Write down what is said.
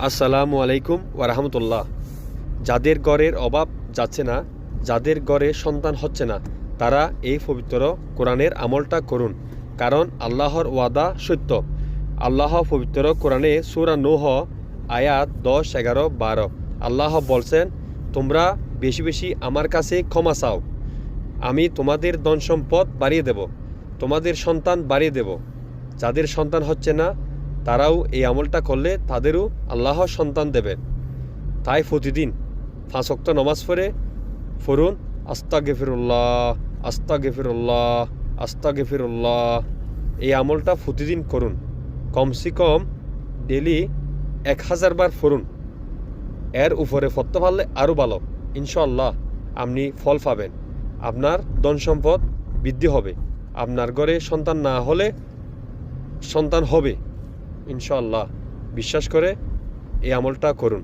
আসসালামু আলাইকুম ওরহমতুল্লাহ। যাদের ঘরের অভাব যাচ্ছে না, যাদের ঘরে সন্তান হচ্ছে না, তারা এই পবিত্র কোরআনের আমলটা করুন, কারণ আল্লাহর ওয়াদা সত্য। আল্লাহ পবিত্র কোরআনে সূরা নূহ আয়াত 10, 11, 12 আল্লাহ বলছেন, তোমরা বেশি বেশি আমার কাছে ক্ষমা চাও, আমি তোমাদের ধন সম্পদ বাড়িয়ে দেব, তোমাদের সন্তান বাড়িয়ে দেব। যাদের সন্তান হচ্ছে না, তারাও এই আমলটা করলে তাদেরও আল্লাহ সন্তান দেবেন। তাই প্রতিদিন 5 ওয়াক্ত নামাজ পড়ুন আস্তাগফিরুল্লাহ, আস্তাগফিরুল্লাহ, আস্তাগফিরুল্লাহ। এই আমলটা প্রতিদিন করুন, কমসে কম ডেলি 1000 বার পড়ুন। এর উপরে পড়তে পারলে আরও ভালো। ইনশাআল্লাহ আপনি ফল পাবেন, আপনার ধন সম্পদ বৃদ্ধি হবে, আপনার ঘরে সন্তান না হলে সন্তান হবে ইনশাআল্লাহ। বিশ্বাস করে এই আমলটা করুন।